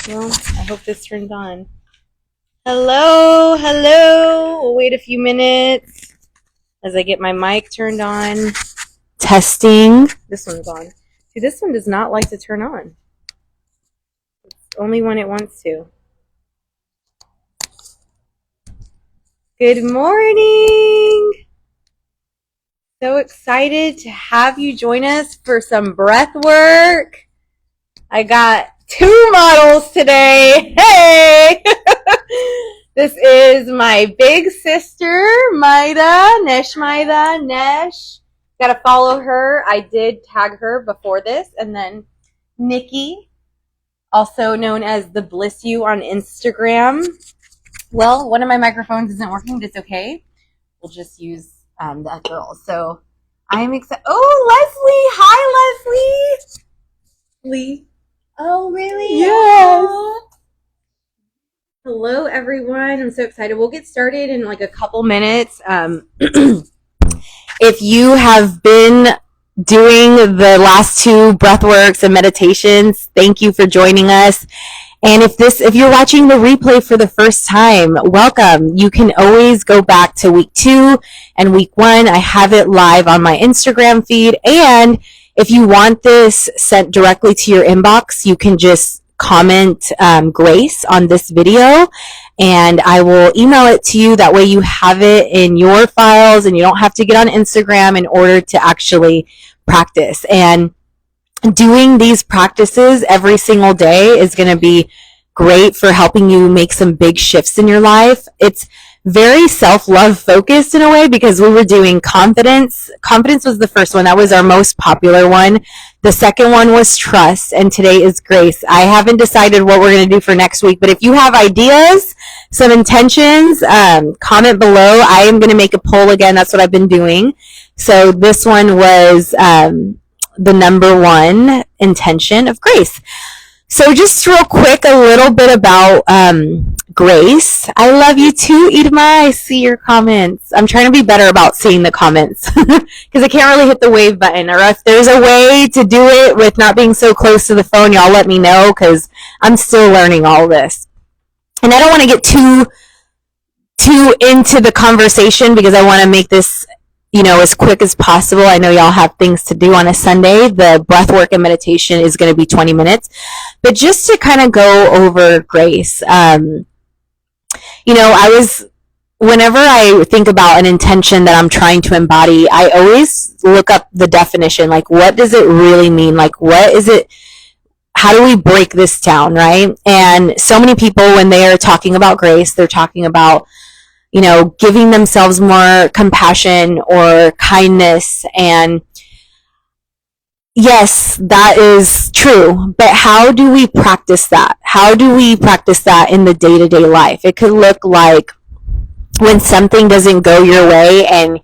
Well, I hope this turns on. Hello, hello. We'll wait a few minutes as I get my mic turned on. Testing. This one's on. See, this one does not like to turn on. It's only when it wants to. Good morning. So excited to have you join us for some breath work. I got 2 models today. Hey! This is my big sister, Maida, Nesh. Gotta follow her. I did tag her before this. And then Nikki, also known as the Bliss You on Instagram. Well, one of my microphones isn't working, but it's okay. We'll just use that girl. So I'm excited. Oh, Leslie! Hi, Leslie! Oh, really? Yes. Aww. Hello, everyone. I'm so excited. We'll get started in like a couple minutes. If you have been doing the last 2 breathworks and meditations, thank you for joining us. And if you're watching the replay for the first time, welcome. You can always go back to week 2 and week 1. I have it live on my Instagram feed. And if you want this sent directly to your inbox, you can just comment Grace on this video and I will email it to you. That way you have it in your files and you don't have to get on Instagram in order to actually practice. And doing these practices every single day is going to be great for helping you make some big shifts in your life. It's very self-love focused in a way because we were doing confidence. Confidence was the first one. That was our most popular one. The second one was trust, and today is grace. I haven't decided what we're going to do for next week, but if you have ideas, some intentions, comment below. I am going to make a poll again. That's what I've been doing. So this one was the number 1 intention of grace. So just real quick, a little bit about Grace. I love you too, Idma. I see your comments. I'm trying to be better about seeing the comments because I can't really hit the wave button. Or if there's a way to do it with not being so close to the phone, y'all let me know because I'm still learning all this. And I don't want to get too into the conversation because I want to make this as quick as possible. I know y'all have things to do on a Sunday. The breath work and meditation is going to be 20 minutes. But just to kind of go over grace, whenever I think about an intention that I'm trying to embody, I always look up the definition. Like, what does it really mean? Like, what is it? How do we break this down, right? And so many people, when they are talking about grace, they're talking about giving themselves more compassion or kindness. And yes, that is true. But how do we practice that? How do we practice that in the day-to-day life? It could look like when something doesn't go your way and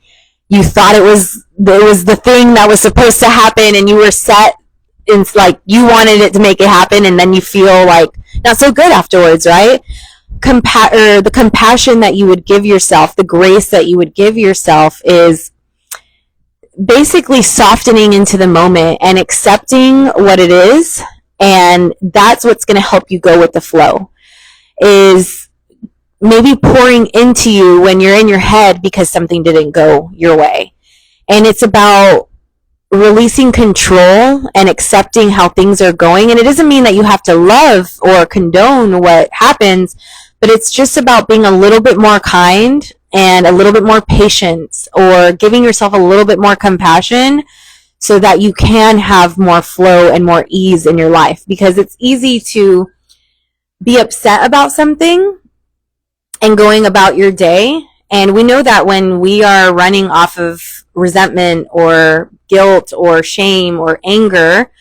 you thought it was the thing that was supposed to happen and you were set in, like, you wanted it to make it happen, and then you feel like not so good afterwards, right? The compassion that you would give yourself, the grace that you would give yourself is basically softening into the moment and accepting what it is. And that's what's going to help you go with the flow, is maybe pouring into you when you're in your head because something didn't go your way. And it's about releasing control and accepting how things are going. And it doesn't mean that you have to love or condone what happens, but it's just about being a little bit more kind and a little bit more patient, or giving yourself a little bit more compassion so that you can have more flow and more ease in your life. Because it's easy to be upset about something and going about your day. And we know that when we are running off of resentment or guilt or shame or anger,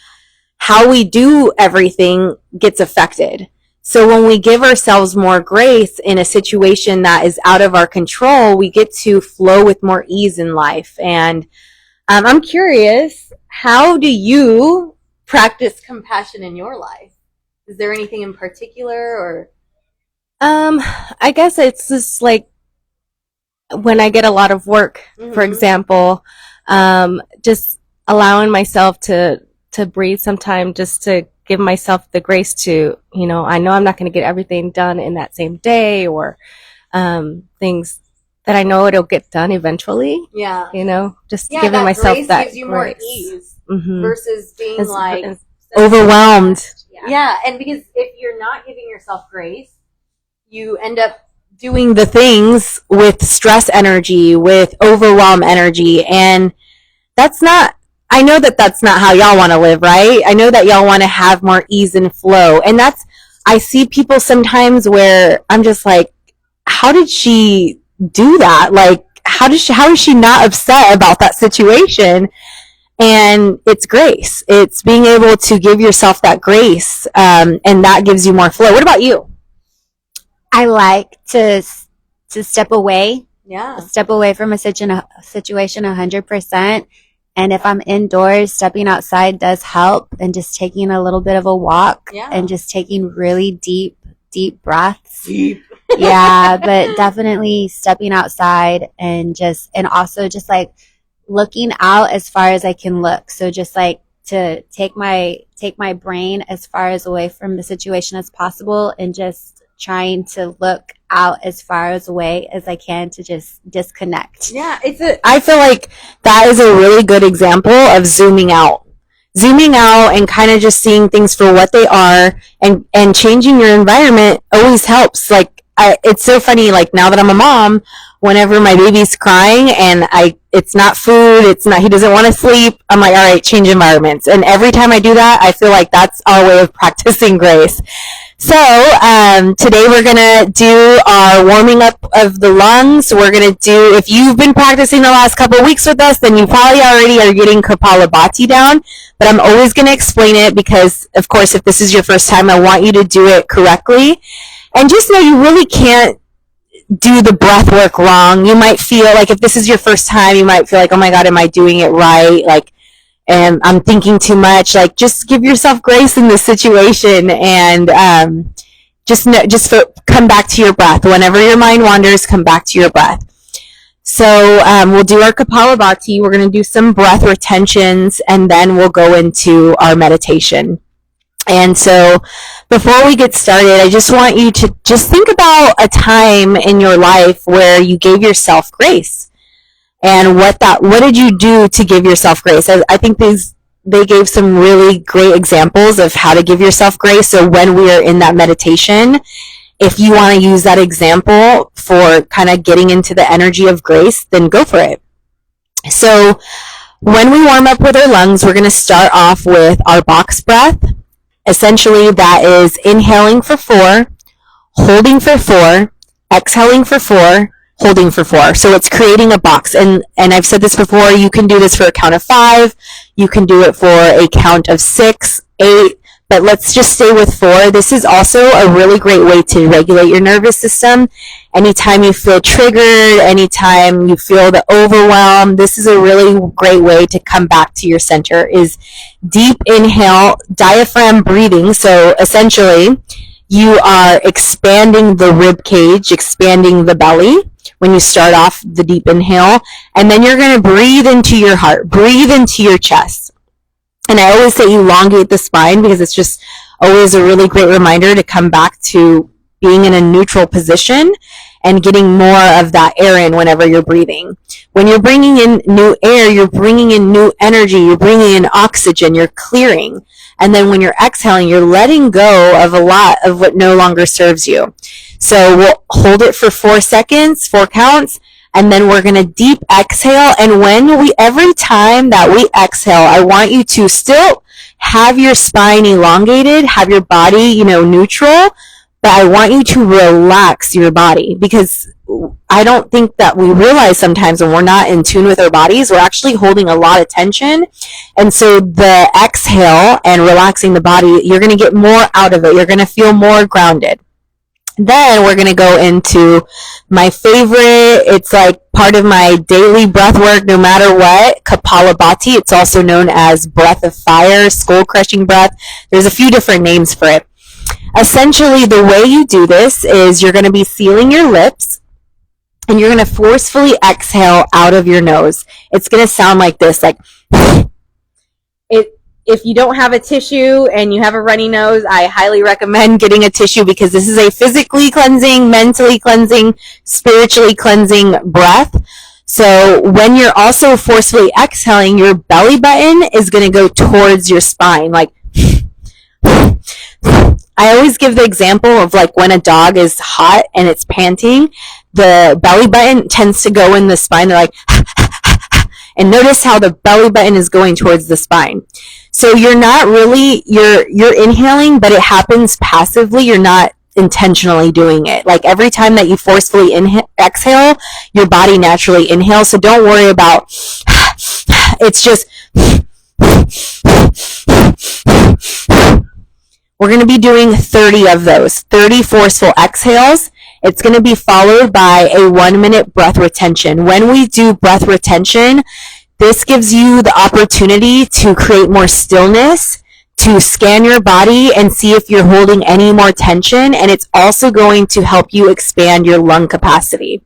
how we do everything gets affected. So when we give ourselves more grace in a situation that is out of our control, we get to flow with more ease in life. And I'm curious, how do you practice compassion in your life? Is there anything in particular, or? I guess it's just like when I get a lot of work, for example, just allowing myself to breathe sometime, just to give myself the grace to, I know I'm not going to get everything done in that same day, or things that I know it'll get done eventually. Yeah. Just giving myself grace that gives you grace. more ease Mm-hmm. versus being overwhelmed. Yeah, and because if you're not giving yourself grace, you end up doing the things with stress energy, with overwhelm energy, and that's not, I know that that's not how y'all want to live, right? I know that y'all want to have more ease and flow, and I see people sometimes where I'm just like, how did she do that? Like, how is she not upset about that situation? And it's grace. It's being able to give yourself that grace, and that gives you more flow. What about you? I like to step away. Yeah. Step away from a situation 100%. And if I'm indoors, stepping outside does help, and just taking a little bit of a walk, and just taking really deep breaths. Deep. Yeah, but definitely stepping outside, and also just like looking out as far as I can look. So just like to take my brain as far as away from the situation as possible, and just trying to look out as far as away as I can to just disconnect. Yeah, I feel like that is a really good example of zooming out and kind of just seeing things for what they are, and changing your environment always helps. Like, it's so funny, like now that I'm a mom, whenever my baby's crying and it's not food, he doesn't want to sleep, I'm like, all right, change environments. And every time I do that, I feel like that's our way of practicing grace. So today we're going to do our warming up of the lungs. We're going to do, if you've been practicing the last couple of weeks with us, then you probably already are getting Kapalabhati down. But I'm always going to explain it because, of course, if this is your first time, I want you to do it correctly. And just know you really can't do the breath work wrong. You might feel like, if this is your first time, you might feel like, oh my God, am I doing it right? Like, and I'm thinking too much. Like, just give yourself grace in this situation, and come back to your breath. Whenever your mind wanders, come back to your breath. So we'll do our Kapalabhati. We're going to do some breath retentions, and then we'll go into our meditation. And so before we get started, I just want you to just think about a time in your life where you gave yourself grace. And what did you do to give yourself grace? I think they gave some really great examples of how to give yourself grace. So when we are in that meditation, if you want to use that example for kind of getting into the energy of grace, then go for it. So when we warm up with our lungs, we're going to start off with our box breath. Essentially, that is inhaling for 4, holding for 4, exhaling for 4, holding for 4. So it's creating a box. And I've said this before, you can do this for a count of 5. You can do it for a count of 6, 8. But let's just stay with 4. This is also a really great way to regulate your nervous system. Anytime you feel triggered, anytime you feel the overwhelm, this is a really great way to come back to your center, is deep inhale, diaphragm breathing. So essentially, you are expanding the rib cage, expanding the belly when you start off the deep inhale. And then you're going to breathe into your heart, breathe into your chest. And I always say elongate the spine, because it's just always a really great reminder to come back to being in a neutral position and getting more of that air in whenever you're breathing. When you're bringing in new air, you're bringing in new energy, you're bringing in oxygen, you're clearing. And then when you're exhaling, you're letting go of a lot of what no longer serves you. So we'll hold it for 4 seconds, 4 counts, and then we're going to deep exhale. And every time that we exhale, I want you to still have your spine elongated, have your body, neutral, but I want you to relax your body, because I don't think that we realize sometimes when we're not in tune with our bodies, we're actually holding a lot of tension. And so the exhale and relaxing the body, you're going to get more out of it. You're going to feel more grounded. Then we're going to go into my favorite. It's like part of my daily breath work, no matter what, Kapalabhati. It's also known as breath of fire, skull crushing breath. There's a few different names for it. Essentially, the way you do this is you're going to be sealing your lips, and you're going to forcefully exhale out of your nose. It's going to sound like this, like if you don't have a tissue and you have a runny nose, I highly recommend getting a tissue because this is a physically cleansing, mentally cleansing, spiritually cleansing breath. So when you're also forcefully exhaling, your belly button is going to go towards your spine. Like, I always give the example of like when a dog is hot and it's panting, the belly button tends to go in the spine. They're like, and notice how the belly button is going towards the spine. So you're not really, you're inhaling, but it happens passively. You're not intentionally doing it. Like every time that you forcefully exhale, your body naturally inhales. So don't worry about, it's just, we're going to be doing 30 of those, 30 forceful exhales. It's going to be followed by a 1-minute breath retention. When we do breath retention, this gives you the opportunity to create more stillness, to scan your body and see if you're holding any more tension. And it's also going to help you expand your lung capacity.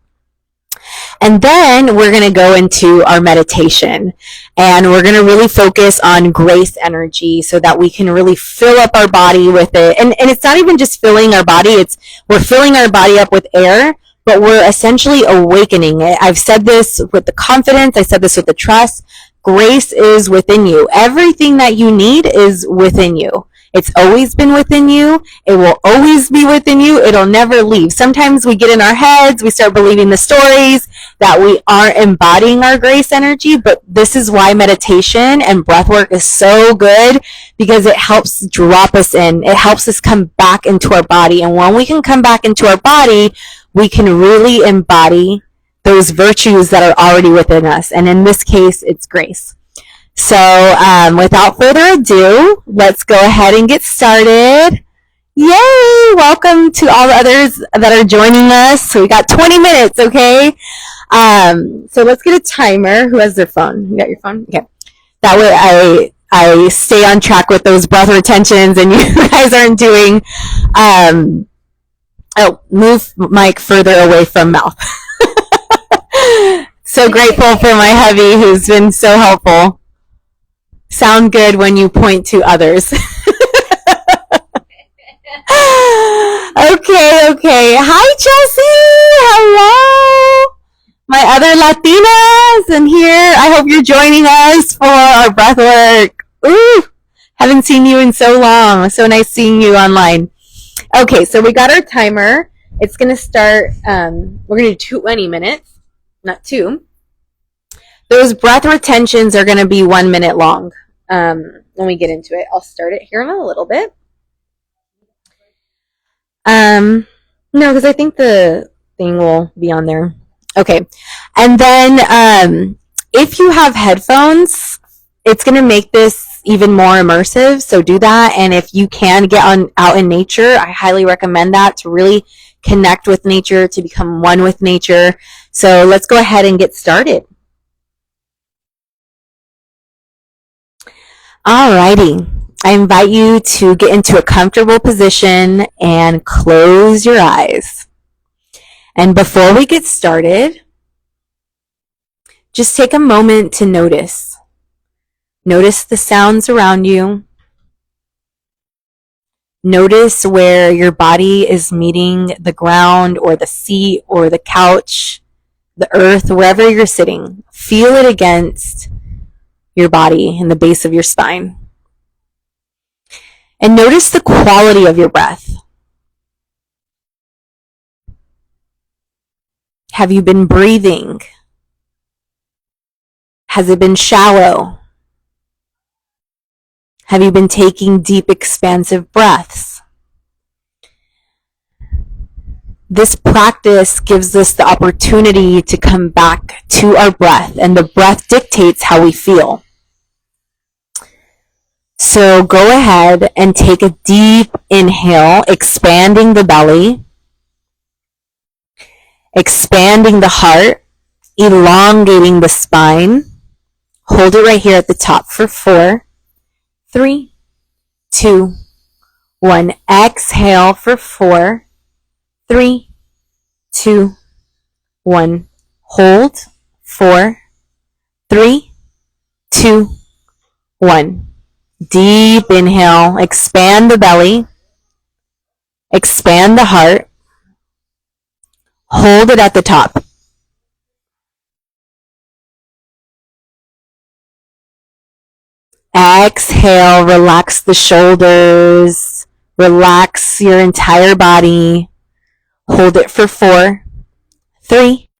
And then we're going to go into our meditation, and we're going to really focus on grace energy so that we can really fill up our body with it. And it's not even just filling our body, we're filling our body up with air, but we're essentially awakening it. I've said this with the confidence, I said this with the trust. Grace is within you. Everything that you need is within you. It's always been within you. It will always be within you. It'll never leave. Sometimes we get in our heads, we start believing the stories that we aren't embodying our grace energy, but this is why meditation and breath work is so good, because it helps drop us in. It helps us come back into our body. And when we can come back into our body, we can really embody those virtues that are already within us. And in this case, it's grace. So without further ado, let's go ahead and get started. Yay! Welcome to all the others that are joining us. So we got 20 minutes, okay? So let's get a timer. Who has their phone? You got your phone? Okay. That way I stay on track with those breath retentions and you guys aren't doing, move mic further away from mouth. So grateful for my hubby who's been so helpful. Sound good when you point to others. Okay. Hi, Chelsea. Hello. My other Latinas in here. I hope you're joining us for our breath work. Ooh, haven't seen you in so long. So nice seeing you online. Okay, so we got our timer. It's going to start, we're going to do 20 minutes, not 2. Those breath retentions are going to be 1 minute long. When we get into it, I'll start it here in a little bit. No, because I think the thing will be on there. Okay. And then, if you have headphones, it's going to make this even more immersive. So do that. And if you can get out in nature, I highly recommend that to really connect with nature, to become one with nature. So let's go ahead and get started. Alrighty, I invite you to get into a comfortable position and close your eyes. And before we get started, just take a moment to notice. Notice the sounds around you. Notice where your body is meeting the ground or the seat or the couch, the earth, wherever you're sitting. Feel it against your body and the base of your spine. And notice the quality of your breath. Have you been breathing? Has it been shallow? Have you been taking deep, expansive breaths? This practice gives us the opportunity to come back to our breath, and the breath dictates how we feel. So go ahead and take a deep inhale, expanding the belly, expanding the heart, elongating the spine. Hold it right here at the top for 4, 3, 2, 1. Exhale for 4, 3, 2, 1. Hold. 4, 3, 2, 1. Deep inhale, expand the belly, expand the heart, hold it at the top. Exhale, relax the shoulders, relax your entire body. Hold it for 4, 3,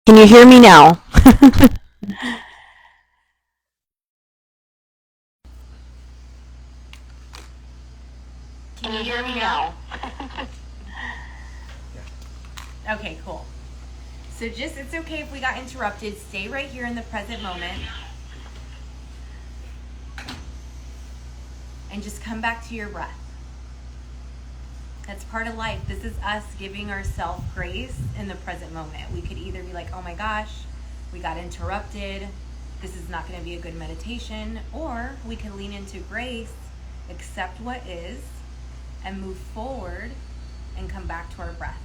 Can you hear me now? Can you hear me now? Okay, cool. So it's okay if we got interrupted. Stay right here in the present moment. And just come back to your breath. That's part of life. This is us giving ourselves grace in the present moment. We could either be like, oh my gosh, we got interrupted. This is not going to be a good meditation. Or we can lean into grace, accept what is, and move forward and come back to our breath.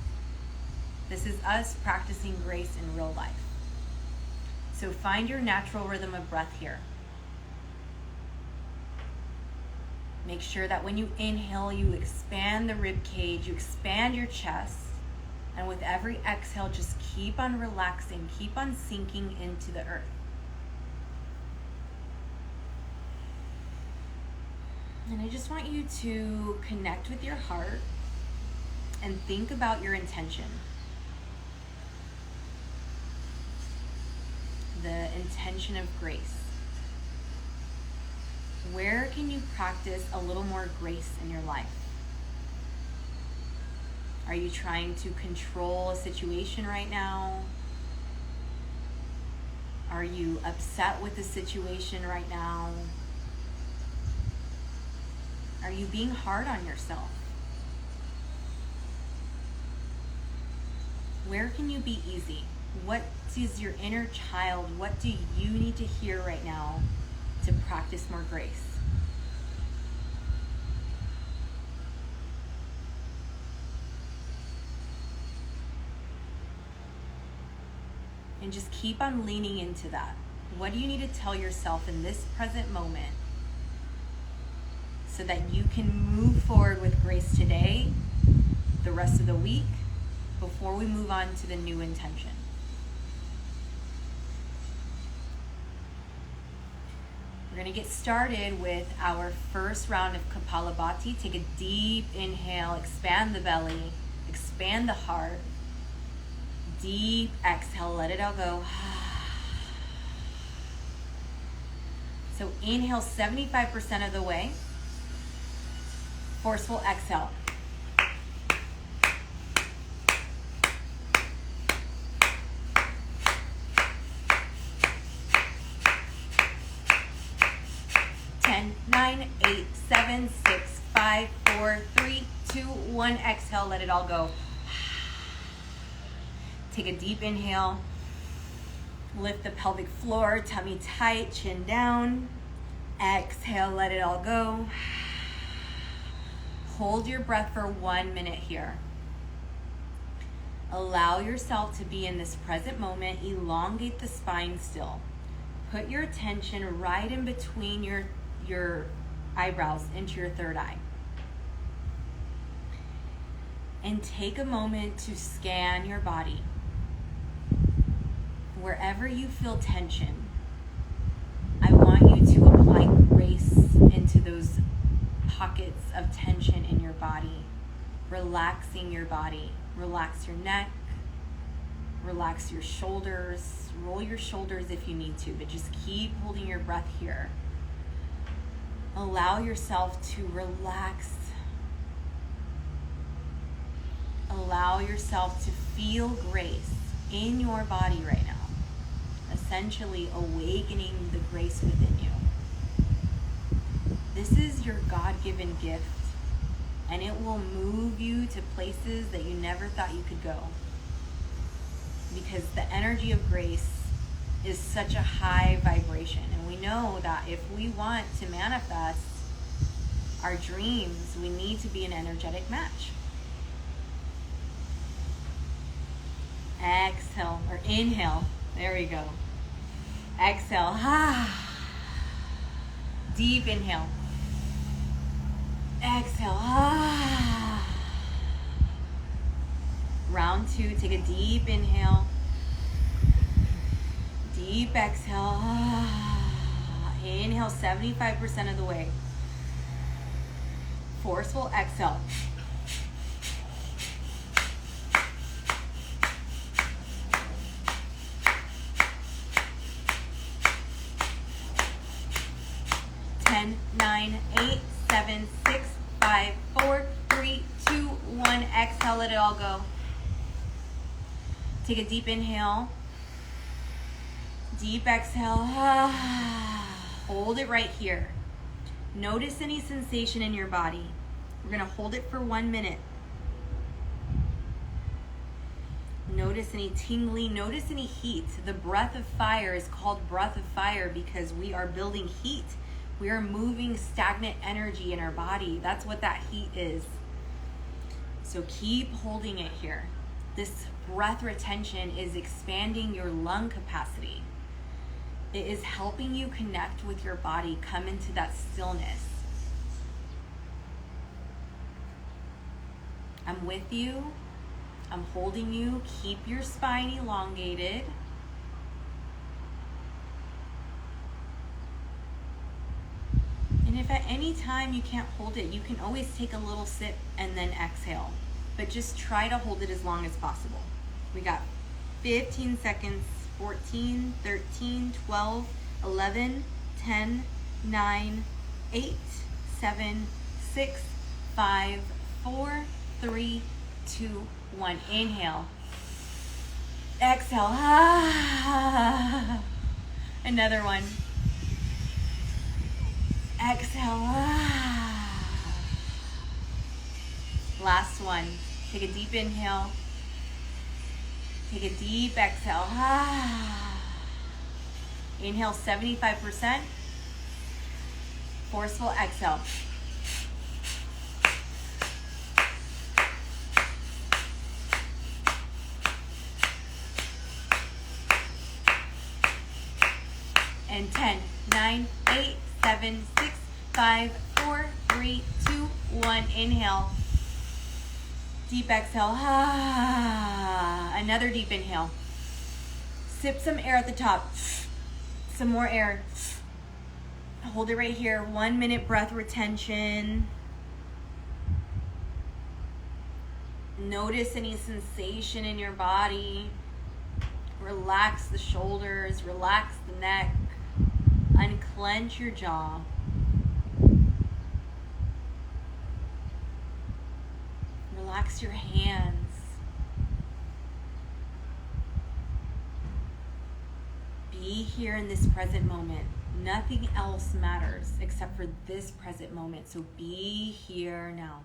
This is us practicing grace in real life. So find your natural rhythm of breath here. Make sure that when you inhale, you expand the rib cage, you expand your chest. And with every exhale, just keep on relaxing, keep on sinking into the earth. And I just want you to connect with your heart and think about your intention. The intention of grace. Where can you practice a little more grace in your life? Are you trying to control a situation right now? Are you upset with the situation right now? Are you being hard on yourself? Where can you be easy? What is your inner child? What do you need to hear right now to practice more grace? And just keep on leaning into that. What do you need to tell yourself in this present moment so that you can move forward with grace today, the rest of the week, before we move on to the new intention? We're going to get started with our first round of Kapalabhati. Take a deep inhale, expand the belly, expand the heart. Deep exhale, let it all go. So inhale 75% of the way. Forceful exhale. 10, 9, 8, 7, 6, 5, 4, 3, 2, 1. Exhale, let it all go. Take a deep inhale. Lift the pelvic floor, tummy tight, chin down. Exhale, let it all go. Hold your breath for 1 minute here. Allow yourself to be in this present moment. Elongate the spine still. Put your attention right in between your eyebrows into your third eye. And take a moment to scan your body. Wherever you feel tension, I want you to apply grace into those pockets of tension in your body, relaxing your body. Relax your neck, relax your shoulders, roll your shoulders if you need to, but just keep holding your breath here. Allow yourself to relax. Allow yourself to feel grace in your body right now. Essentially awakening the grace within you. This is your God-given gift, and it will move you to places that you never thought you could go. Because the energy of grace is such a high vibration, and we know that if we want to manifest our dreams, we need to be an energetic match. Exhale, or inhale. There we go. Exhale. Deep inhale. Exhale. Round 2, take a deep inhale. Deep exhale. Inhale 75% of the way. Forceful exhale. Ten, 9, 8, 7, 6, 5, 4, 3, 2, 1. Exhale, let it all go. Take a deep inhale. Deep exhale. Hold it right here. Notice any sensation in your body. We're going to hold it for 1 minute. Notice any tingling. Notice any heat. The breath of fire is called breath of fire because we are building heat. We are moving stagnant energy in our body. That's what that heat is. So keep holding it here. This breath retention is expanding your lung capacity. It is helping you connect with your body, come into that stillness. I'm with you. I'm holding you. Keep your spine elongated. And if at any time you can't hold it, you can always take a little sip and then exhale. But just try to hold it as long as possible. We got 15 seconds, 14, 13, 12, 11, 10, 9, 8, 7, 6, 5, 4, 3, 2, 1. Inhale. Exhale. Another one. Exhale. Last one. Take a deep inhale. Take a deep exhale. Inhale 75%. Forceful exhale. And 10, 9, 8, 7, 6, 5, 4, 3, 2, 1. Inhale. Deep exhale. Another deep inhale. Sip some air at the top. Some more air. Hold it right here. 1 minute breath retention. Notice any sensation in your body. Relax the shoulders. Relax the neck. Unclench your jaw. Relax your hands. Be here in this present moment. Nothing else matters except for this present moment. So be here now.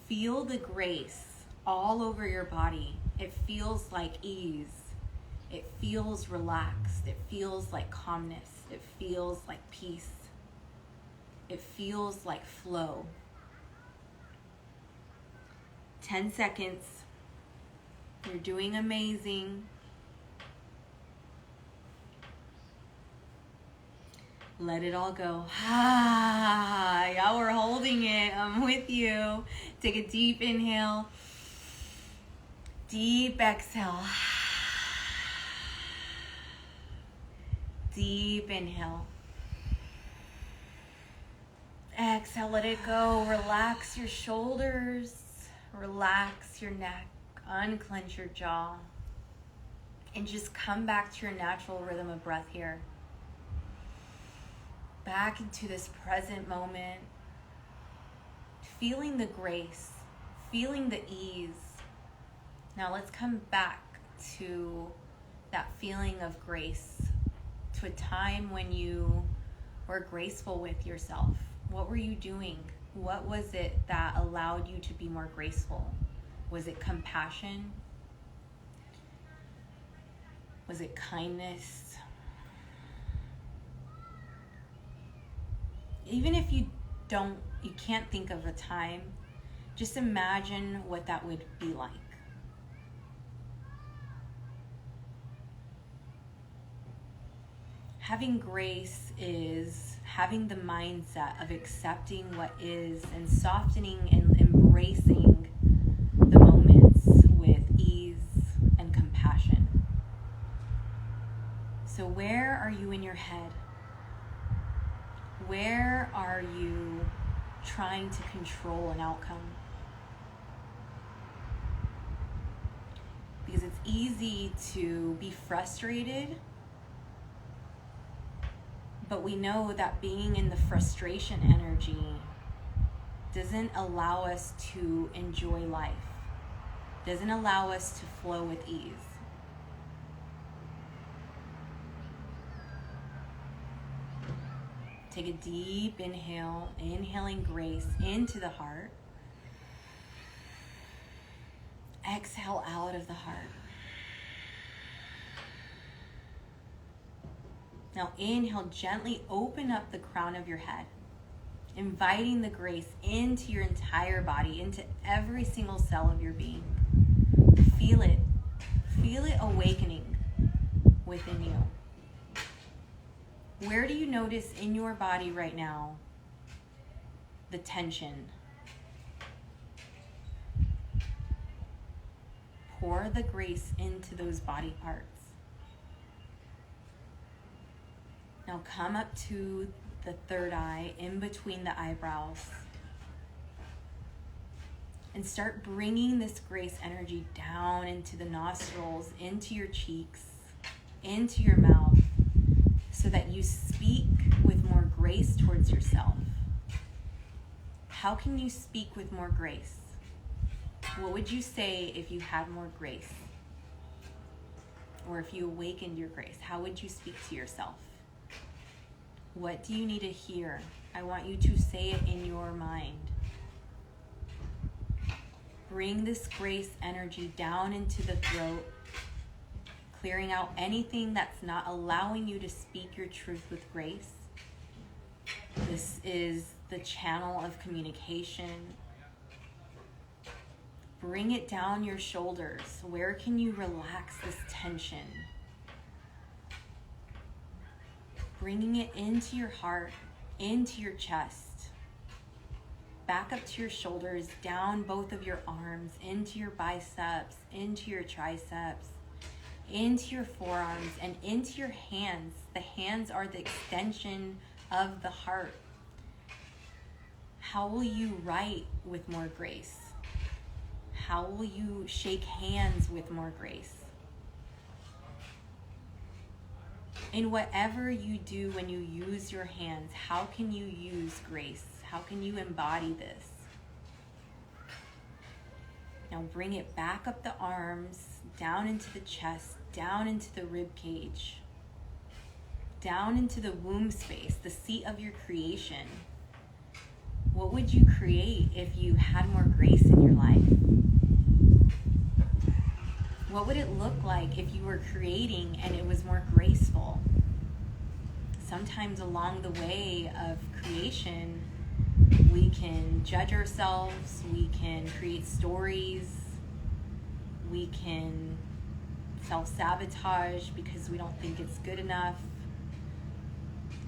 Feel the grace all over your body. It feels like ease. It feels relaxed. It feels like calmness. It feels like peace. It feels like flow. 10 seconds. You're doing amazing. Let it all go. Y'all were holding it. I'm with you. Take a deep inhale. Deep exhale. Deep inhale. Exhale, let it go. Relax your shoulders. Relax your neck. Unclench your jaw. And just come back to your natural rhythm of breath here. Back into this present moment. Feeling the grace. Feeling the ease. Now let's come back to that feeling of grace. To a time when you were graceful with yourself. What were you doing? What was it that allowed you to be more graceful? Was it compassion? Was it kindness? Even if you can't think of a time, just imagine what that would be like. Having grace is having the mindset of accepting what is and softening and embracing the moments with ease and compassion. So where are you in your head? Where are you trying to control an outcome? Because it's easy to be frustrated, but we know that being in the frustration energy doesn't allow us to enjoy life, doesn't allow us to flow with ease. Take a deep inhale, inhaling grace into the heart. Exhale out of the heart. Now inhale, gently open up the crown of your head, inviting the grace into your entire body, into every single cell of your being. Feel it awakening within you. Where do you notice in your body right now the tension? Pour the grace into those body parts. Now come up to the third eye, in between the eyebrows. And start bringing this grace energy down into the nostrils, into your cheeks, into your mouth, so that you speak with more grace towards yourself. How can you speak with more grace? What would you say if you had more grace? Or if you awakened your grace, how would you speak to yourself? What do you need to hear? I want you to say it in your mind. Bring this grace energy down into the throat, clearing out anything that's not allowing you to speak your truth with grace. This is the channel of communication. Bring it down your shoulders. Where can you relax this tension? Bringing it into your heart, into your chest. Back up to your shoulders, down both of your arms, into your biceps, into your triceps, into your forearms, and into your hands. The hands are the extension of the heart. How will you write with more grace? How will you shake hands with more grace? In whatever you do when you use your hands, how can you use grace? How can you embody this? Now bring it back up the arms, down into the chest, down into the rib cage, down into the womb space, the seat of your creation. What would you create if you had more grace in your life? What would it look like if you were creating and it was more graceful? Sometimes along the way of creation, we can judge ourselves, we can create stories, we can self-sabotage because we don't think it's good enough.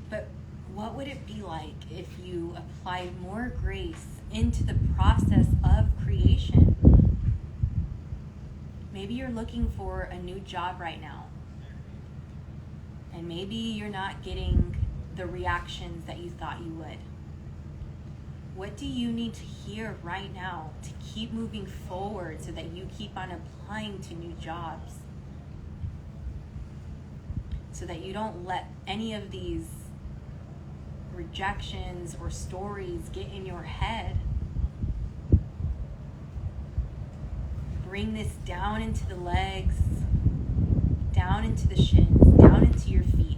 But what would it be like if you applied more grace into the process of creation? Maybe you're looking for a new job right now, and maybe you're not getting the reactions that you thought you would. What do you need to hear right now to keep moving forward so that you keep on applying to new jobs? So that you don't let any of these rejections or stories get in your head. Bring this down into the legs, down into the shins, down into your feet,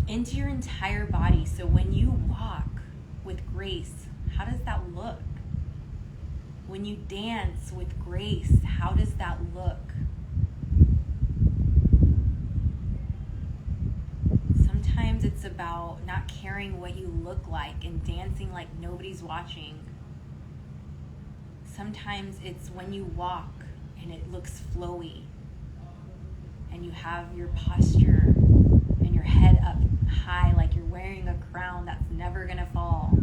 into your entire body. So when you walk with grace, how does that look? When you dance with grace, how does that look? Sometimes it's about not caring what you look like and dancing like nobody's watching. Sometimes it's when you walk and it looks flowy and you have your posture and your head up high like you're wearing a crown that's never gonna fall.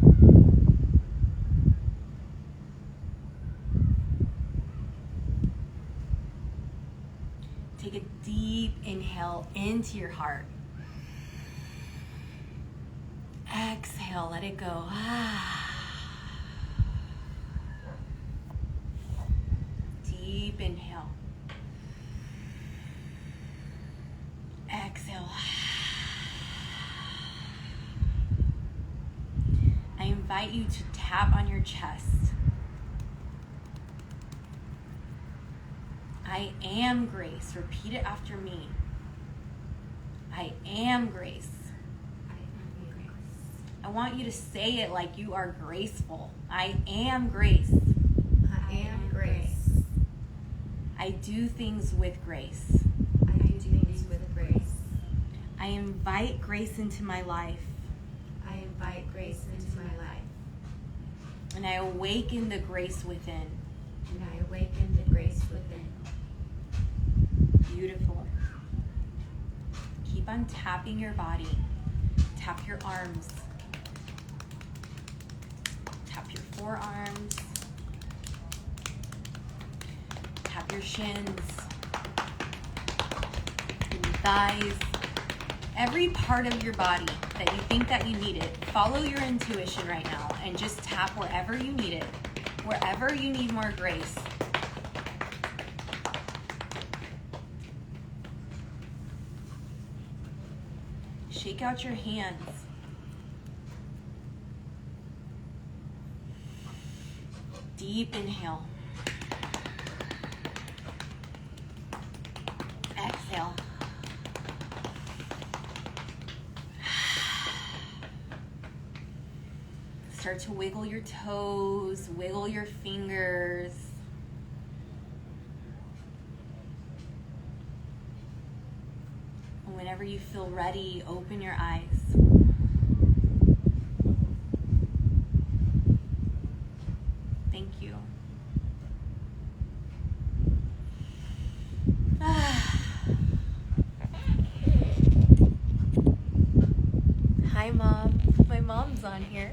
Take a deep inhale into your heart. Exhale, let it go. Deep inhale. Exhale. I invite you to tap on your chest. I am grace. Repeat it after me. I am grace. I want you to say it like you are graceful. I am grace. I am grace. I do things with grace. I do things with grace. I invite grace into my life. I invite grace into my life. And I awaken the grace within. And I awaken the grace within. Beautiful. Keep on tapping your body. Tap your arms. Tap your forearms. Tap your shins. Your thighs. Every part of your body that you think that you need it. Follow your intuition right now and just tap wherever you need it. Wherever you need more grace. Shake out your hands. Deep inhale. Exhale. Start to wiggle your toes, wiggle your fingers. And whenever you feel ready, open your eyes. Thank you. Hi, Mom. My mom's on here.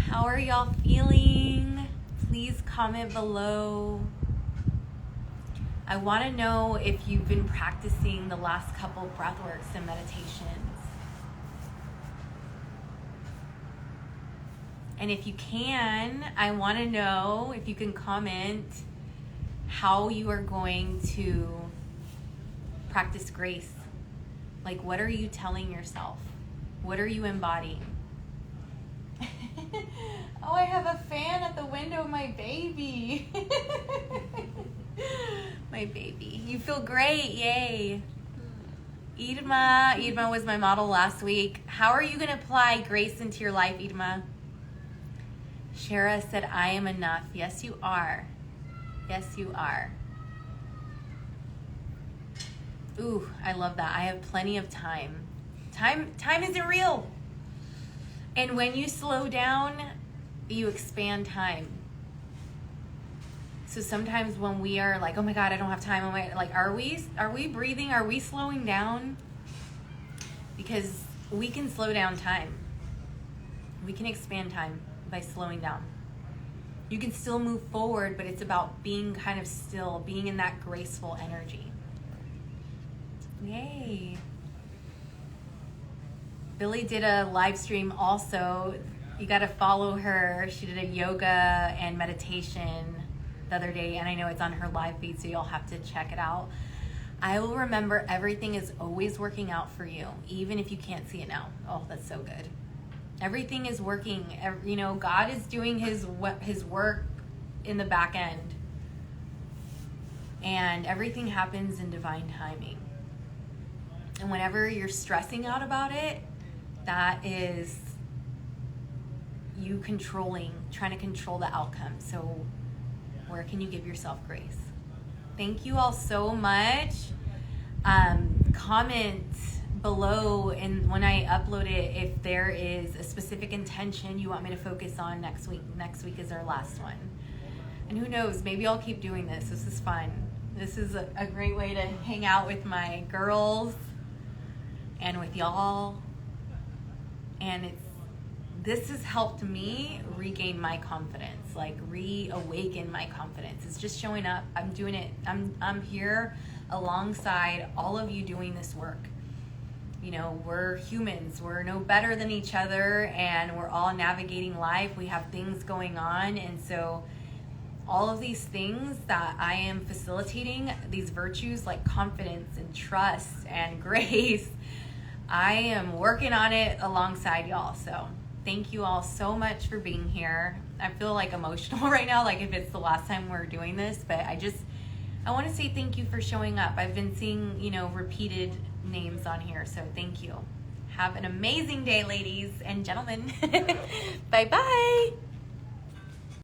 How are y'all feeling? Please comment below. I want to know if you've been practicing the last couple of breathworks and meditations. And if you can, I want to know if you can comment how you are going to practice grace. Like, what are you telling yourself? What are you embodying? Oh, I have a fan at the window, my baby. My baby. You feel great, yay. Idma was my model last week. How are you going to apply grace into your life, Idma? Shara said, I am enough. Yes, you are. Yes, you are. Ooh, I love that. I have plenty of time. Time isn't real. And when you slow down, you expand time. So sometimes when we are like, oh my God, I don't have time. Oh my, like, are we breathing? Are we slowing down? Because we can slow down time. We can expand time by slowing down. You can still move forward, but it's about being kind of still, being in that graceful energy. Yay. Billy did a live stream also. You got to follow her. She did a yoga and meditation the other day, and I know it's on her live feed, so you'll have to check it out. I will remember everything is always working out for you, even if you can't see it now. Oh, that's so good. Everything is working. You know, God is doing his work in the back end, and everything happens in divine timing. And whenever you're stressing out about it, that is you trying to control the outcome. So where can you give yourself grace? Thank you all so much. Comment below, and when I upload it, if there is a specific intention you want me to focus on next week. Next week is our last one. And who knows, maybe I'll keep doing this. This is fun. This is a great way to hang out with my girls and with y'all. And this has helped me regain my confidence, like reawaken my confidence. It's just showing up. I'm doing it. I'm here alongside all of you doing this work. You know, we're humans. We're no better than each other, and we're all navigating life. We have things going on, and so all of these things that I am facilitating, these virtues like confidence and trust and grace, I am working on it alongside y'all. So thank you all so much for being here. I feel like emotional right now, like if it's the last time we're doing this, but I want to say thank you for showing up. I've been seeing, repeated names on here, so thank you. Have an amazing day, ladies and gentlemen. Bye-bye.